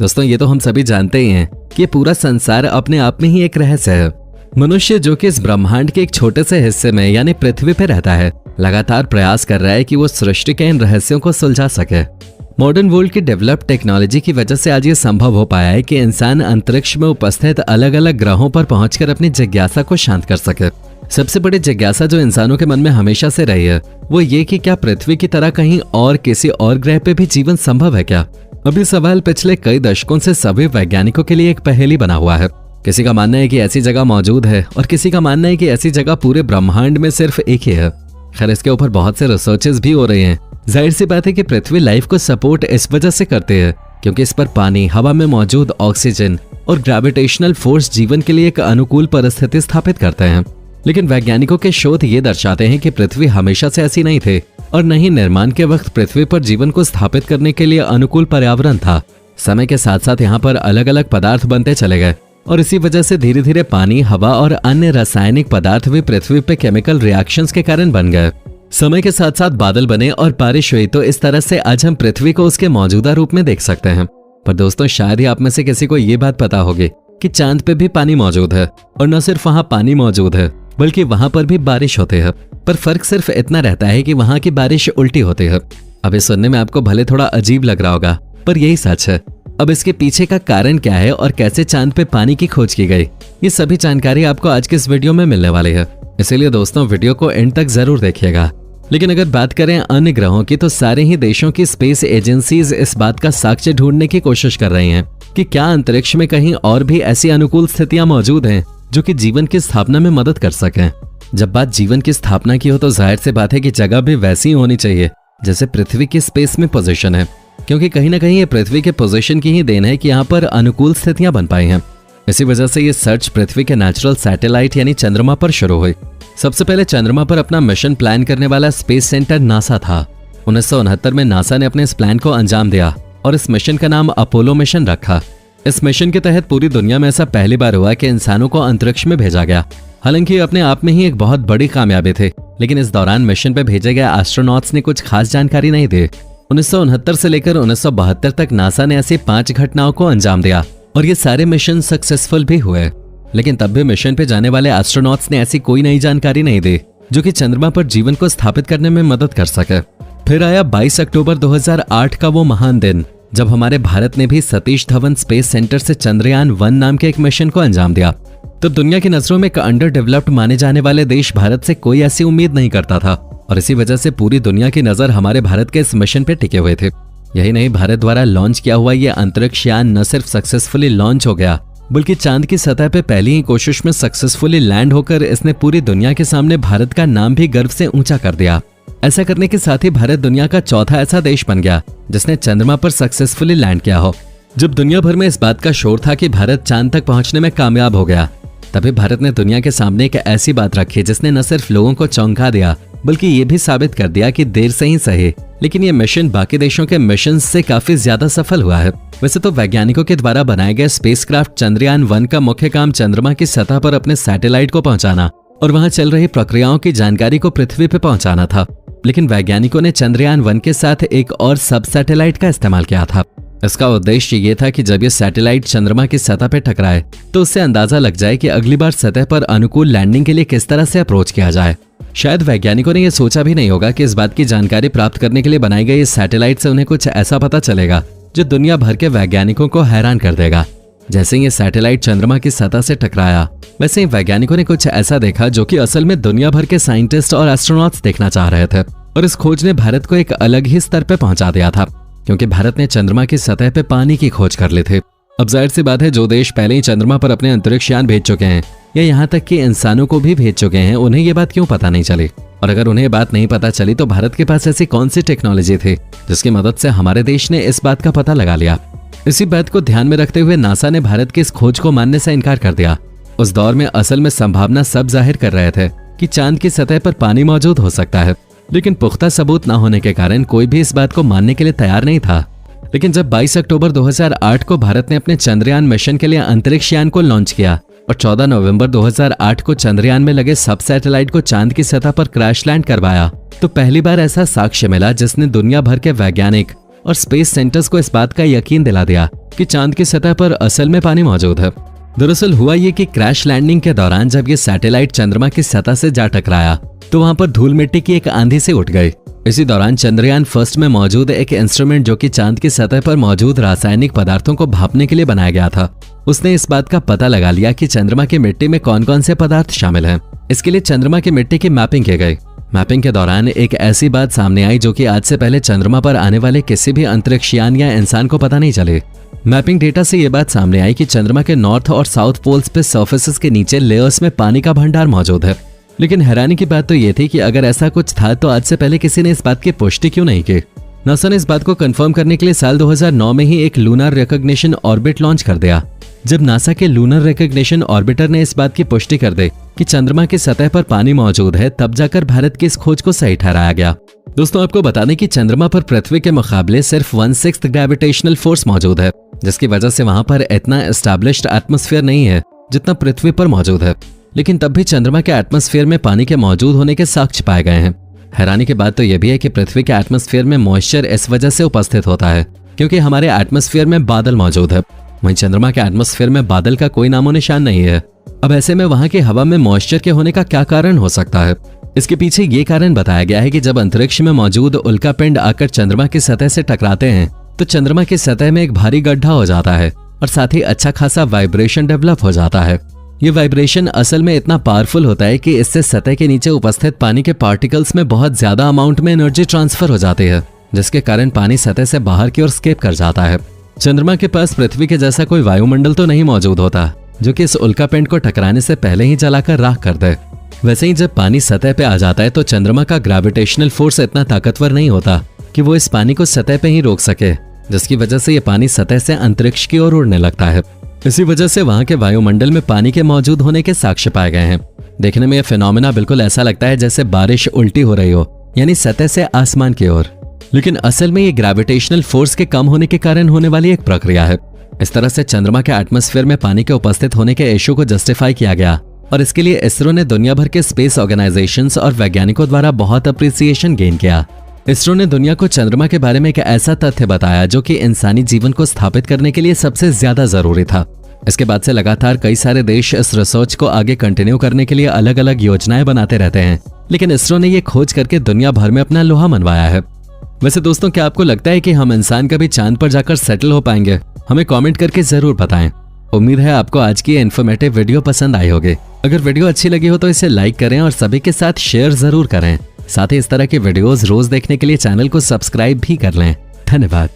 दोस्तों ये तो हम सभी जानते ही हैं कि पूरा संसार अपने आप में ही एक रहस्य है। मनुष्य जो कि इस ब्रह्मांड के एक छोटे से हिस्से में यानी पृथ्वी पे रहता है, लगातार प्रयास कर रहा है कि वो सृष्टि के इन रहस्यों को सुलझा सके। मॉडर्न वर्ल्ड की डेवलप्ड टेक्नोलॉजी की वजह से आज ये संभव हो पाया है कि इंसान अंतरिक्ष में उपस्थित अलग अलग ग्रहों पर पहुंचकर अपनी जिज्ञासा को शांत कर सके। सबसे बड़ी जिज्ञासा जो इंसानों के मन में हमेशा से रही है वो ये कि क्या पृथ्वी की तरह कहीं और किसी और ग्रह पे भी जीवन संभव है क्या। अभी सवाल पिछले कई दशकों से सभी वैज्ञानिकों के लिए एक पहेली बना हुआ है। किसी का मानना है कि ऐसी जगह मौजूद है और किसी का मानना है कि ऐसी जगह पूरे ब्रह्मांड में सिर्फ एक ही है। खैर इसके ऊपर बहुत से रिसर्चेस भी हो रहे हैं। जाहिर सी बात है कि पृथ्वी लाइफ को सपोर्ट इस वजह से करते हैं क्योंकि इस पर पानी, हवा में मौजूद ऑक्सीजन और ग्रेविटेशनल फोर्स जीवन के लिए एक अनुकूल परिस्थिति स्थापित करते हैं। लेकिन वैज्ञानिकों के शोध ये दर्शाते हैं कि पृथ्वी हमेशा से ऐसी नहीं थे और न ही निर्माण के वक्त पृथ्वी पर जीवन को स्थापित करने के लिए अनुकूल पर्यावरण था। समय के साथ साथ यहाँ पर अलग अलग पदार्थ बनते चले गए और इसी वजह से धीरे धीरे पानी, हवा और अन्य रासायनिक पदार्थ भी पृथ्वी पे केमिकल रिएक्शंस के कारण बन गए। समय के साथ साथ बादल बने और बारिश हुई, तो इस तरह से आज हम पृथ्वी को उसके मौजूदा रूप में देख सकते हैं। पर दोस्तों शायद ही आप में से किसी को ये बात पता होगी कि चांद पे भी पानी मौजूद है और न सिर्फ वहाँ पानी मौजूद है बल्कि वहाँ पर भी बारिश होती है। पर फर्क सिर्फ इतना रहता है कि वहाँ की बारिश उल्टी होती है। अब इस सुनने में आपको भले थोड़ा अजीब लग रहा होगा पर यही सच है। अब इसके पीछे का कारण क्या है और कैसे चांद पे पानी की खोज की गई, ये सभी जानकारी आपको आज के इस वीडियो में मिलने वाली है। इसीलिए दोस्तों वीडियो को एंड तक जरूर देखिएगा। लेकिन अगर बात करें अन्य ग्रहों की, तो सारे ही देशों की स्पेस एजेंसीज इस बात का साक्ष्य ढूंढने की कोशिश कर रही हैं कि क्या अंतरिक्ष में कहीं और भी ऐसी अनुकूल स्थितियां मौजूद हैं जो कि जीवन की स्थापना में मदद कर सकें। जब बात जीवन की स्थापना की हो तो जाहिर सी बात है कि जगह भी वैसी ही होनी चाहिए जैसे पृथ्वी की स्पेस में पोजीशन है, क्योंकि कहीं ना कहीं ये पृथ्वी के पोजीशन की ही देन है कि यहाँ पर अनुकूल स्थितियां बन पाई हैं। इसी वजह से ये सर्च पृथ्वी के नेचुरल सैटेलाइट यानी चंद्रमा पर शुरू हुई। सबसे पहले चंद्रमा पर अपना मिशन प्लान करने वाला स्पेस सेंटर नासा था। 1969 में नासा ने अपने इस प्लान को अंजाम दिया और इस मिशन का नाम अपोलो मिशन रखा। इस मिशन के तहत पूरी दुनिया में ऐसा पहली बार हुआ कि इंसानों को अंतरिक्ष में भेजा गया। हालांकि ये अपने आप में ही एक बहुत बड़ी कामयाबी थी, लेकिन इस दौरान मिशन पे भेजे गए एस्ट्रोनॉट्स ने कुछ खास जानकारी नहीं दी। 1969 से लेकर 1972 तक नासा ने ऐसी 5 घटनाओं को अंजाम दिया और ये सारे मिशन सक्सेसफुल भी हुए। लेकिन तब भी मिशन पे जाने वाले एस्ट्रोनॉट्स ने ऐसी कोई नई जानकारी नहीं दी जो कि चंद्रमा पर जीवन को स्थापित करने में मदद कर सके। फिर आया 22 अक्टूबर 2008 का वो महान दिन जब हमारे भारत ने भी सतीश धवन स्पेस सेंटर से चंद्रयान 1 नाम के एक मिशन को अंजाम दिया। तब दुनिया की नजरों में एक अंडर डेवलप्ड माने जाने वाले देश भारत से कोई ऐसी उम्मीद नहीं करता था और इसी वजह से पूरी दुनिया की नजर हमारे भारत के इस मिशन पे टिके हुए थे। यही नहीं, भारत द्वारा लॉन्च किया हुआ ये अंतरिक्ष यान न सिर्फ सक्सेसफुली लॉन्च हो गया बल्कि चांद की सतह पे पहली ही कोशिश में सक्सेसफुली लैंड होकर इसने पूरी दुनिया के सामने भारत का नाम भी गर्व से ऊंचा कर दिया। ऐसा करने के साथ ही भारत दुनिया का चौथा ऐसा देश बन गया जिसने चंद्रमा पर सक्सेसफुली लैंड किया हो। जब दुनिया भर में इस बात का शोर था कि भारत चांद तक पहुंचने में कामयाब हो गया, तभी भारत ने दुनिया के सामने एक ऐसी बात रखी जिसने न सिर्फ लोगों को चौंका दिया बल्कि ये भी साबित कर दिया कि देर से ही सही लेकिन ये मिशन बाकी देशों के मिशन से काफी ज्यादा सफल हुआ है। वैसे तो वैज्ञानिकों के द्वारा बनाए गए स्पेसक्राफ्ट चंद्रयान 1 का मुख्य काम चंद्रमा की सतह पर अपने सैटेलाइट को पहुंचाना और वहां चल रही प्रक्रियाओं की जानकारी को पृथ्वी पे पहुंचाना था। लेकिन वैज्ञानिकों ने चंद्रयान 1 के साथ एक और सब सैटेलाइट का इस्तेमाल किया था। इसका उद्देश्य ये था कि जब ये सैटेलाइट चंद्रमा की सतह पर टकराए तो उससे अंदाजा लग जाए कि अगली बार सतह पर अनुकूल लैंडिंग के लिए किस तरह से अप्रोच किया जाए। शायद वैज्ञानिकों ने यह सोचा भी नहीं होगा कि इस बात की जानकारी प्राप्त करने के लिए बनाई गई इस सैटेलाइट से उन्हें कुछ ऐसा पता चलेगा जो दुनिया भर के वैज्ञानिकों को हैरान कर देगा। जैसे ही ये सैटेलाइट चंद्रमा की सतह से टकराया वैसे ही वैज्ञानिकों ने कुछ ऐसा देखा जो कि असल में दुनिया भर के साइंटिस्ट और एस्ट्रोनॉट्स देखना चाह रहे थे और इस खोज ने भारत को एक अलग ही स्तर पर पहुंचा दिया था क्योंकि भारत ने चंद्रमा की सतह पे पानी की खोज कर ली थी। अब जाहिर सी बात है जो देश पहले ही चंद्रमा पर अपने अंतरिक्ष यान भेज चुके हैं या यहाँ तक कि इंसानों को भी भेज चुके हैं, उन्हें ये बात क्यों पता नहीं चली। और अगर उन्हें बात नहीं पता चली तो भारत के पास ऐसी कौन सी टेक्नोलॉजी थी जिसकी मदद से हमारे देश ने इस बात का पता लगा लिया। इसी बात को ध्यान में रखते हुए नासा ने भारत की इस खोज को मानने से इनकार कर दिया। उस दौर में असल में संभावना सब जाहिर कर रहे थे कि चांद की सतह पर पानी मौजूद हो सकता है, लेकिन पुख्ता सबूत न होने के कारण कोई भी इस बात को मानने के लिए तैयार नहीं था। लेकिन जब 22 अक्टूबर 2008 को भारत ने अपने चंद्रयान मिशन के लिए अंतरिक्ष यान को लॉन्च किया और 14 नवंबर 2008 को चंद्रयान में लगे सब सैटेलाइट को चांद की सतह पर क्रैश लैंड करवाया, तो पहली बार ऐसा साक्ष्य मिला जिसने दुनिया भर के वैज्ञानिक और स्पेस सेंटर्स को इस बात का यकीन दिला दिया कि चांद की सतह पर असल में पानी मौजूद है। दरअसल हुआ ये कि क्रैश लैंडिंग के दौरान जब ये सैटेलाइट चंद्रमा की सतह से जा टकराया तो वहां पर धूल मिट्टी की एक आंधी से उठ गई। इसी दौरान चंद्रयान फर्स्ट में मौजूद एक इंस्ट्रूमेंट जो कि चांद की सतह पर मौजूद रासायनिक पदार्थों को भांपने के लिए बनाया गया था, उसने इस बात का पता लगा लिया कि चंद्रमा की मिट्टी में कौन कौन से पदार्थ शामिल हैं। इसके लिए चंद्रमा की मिट्टी की मैपिंग की गई। मैपिंग के दौरान एक ऐसी बात सामने आई जो कि आज से पहले चंद्रमा पर आने वाले किसी भी अंतरिक्षयान या इंसान को पता नहीं चले। मैपिंग डेटा से ये बात सामने आई कि चंद्रमा के नॉर्थ और साउथ पोल्स पे सर्फेसेस के नीचे लेयर्स में पानी का भंडार मौजूद है। लेकिन हैरानी की बात तो ये थी कि अगर ऐसा कुछ था तो आज से पहले किसी ने इस बात की पुष्टि क्यों नहीं की। नासा ने इस बात को कंफर्म करने के लिए साल 2009 में ही एक लूनर रिकॉग्निशन ऑर्बिट लॉन्च कर दिया। जब नासा के लूनर रिकॉग्निशन ऑर्बिटर ने इस बात की पुष्टि कर दी कि चंद्रमा की सतह पर पानी मौजूद है, तब जाकर भारत की इस खोज को सही ठहराया गया। दोस्तों, आपको बता दें कि चंद्रमा पर पृथ्वी के मुकाबले सिर्फ 1/6 ग्रेविटेशनल फोर्स मौजूद है, जिसकी वजह से वहां पर इतना एस्टैब्लिश्ड एटमॉस्फेयर नहीं है जितना पृथ्वी पर मौजूद है। लेकिन तब भी चंद्रमा के एटमॉस्फेयर में पानी के मौजूद होने के साक्ष्य पाए गए हैं। हैरानी की बात तो यह भी है कि पृथ्वी के एटमॉस्फेयर में मॉइस्चर इस वजह से उपस्थित होता है क्योंकि हमारे एटमॉस्फेयर में बादल मौजूद है, वहीं चंद्रमा के एटमॉस्फेयर में बादल का कोई नामो निशान नहीं है। अब ऐसे में वहां की हवा में मॉइस्चर के होने का क्या कारण हो सकता है? इसके पीछे ये कारण बताया गया है कि जब अंतरिक्ष में मौजूद उल्कापिंड आकर चंद्रमा की सतह से टकराते हैं तो चंद्रमा की सतह में एक भारी गड्ढा हो जाता है और साथ ही अच्छा खासा वाइब्रेशन डेवलप हो जाता है। ये वाइब्रेशन असल में इतना पावरफुल होता है कि इससे सतह के नीचे उपस्थित पानी के पार्टिकल्स में बहुत ज्यादा अमाउंट में एनर्जी ट्रांसफर हो जाती है, जिसके कारण पानी सतह से बाहर की ओर स्केप कर जाता है। चंद्रमा के पास पृथ्वी के जैसा कोई वायुमंडल तो नहीं मौजूद होता जो कि इस उल्कापिंड को टकराने से पहले ही जलाकर राख कर दे। वैसे ही जब पानी सतह पे आ जाता है तो चंद्रमा का ग्रेविटेशनल फोर्स इतना ताकतवर नहीं होता कि वो इस पानी को सतह पे ही रोक सके, जिसकी वजह से ये पानी सतह से अंतरिक्ष की ओर उड़ने लगता है। इसी वजह से वहां के वायुमंडल में पानी के मौजूद होने के साक्ष्य पाए गए हैं। देखने में यह फिनोमेना बिल्कुल ऐसा लगता है जैसे बारिश उल्टी हो रही हो, यानी सतह से आसमान की ओर। लेकिन असल में ये ग्रेविटेशनल फोर्स के कम होने के कारण होने वाली एक प्रक्रिया है। इस तरह से चंद्रमा के एटमॉस्फेयर में पानी के उपस्थित होने के इशू को जस्टिफाई किया गया और इसके लिए इसरो ने दुनिया भर के स्पेस ऑर्गेनाइजेशंस और वैज्ञानिकों द्वारा बहुत अप्रिसिएशन गेन किया। इसरो ने दुनिया को चंद्रमा के बारे में एक ऐसा तथ्य बताया जो कि इंसानी जीवन को स्थापित करने के लिए सबसे ज्यादा जरूरी था। इसके बाद से लगातार कई सारे देश इस रिसर्च को आगे कंटिन्यू करने के लिए अलग अलग योजनाएं बनाते रहते हैं, लेकिन इसरो ने ये खोज करके दुनिया भर में अपना लोहा मनवाया है। वैसे दोस्तों, क्या आपको लगता है कि हम इंसान कभी चांद पर जाकर सेटल हो पाएंगे? हमें कमेंट करके जरूर बताएं। उम्मीद है आपको आज की इन्फॉर्मेटिव वीडियो पसंद आई होगी। अगर वीडियो अच्छी लगी हो तो इसे लाइक करें और सभी के साथ शेयर जरूर करें। साथ ही इस तरह के वीडियोस रोज देखने के लिए चैनल को सब्सक्राइब भी कर लें। धन्यवाद।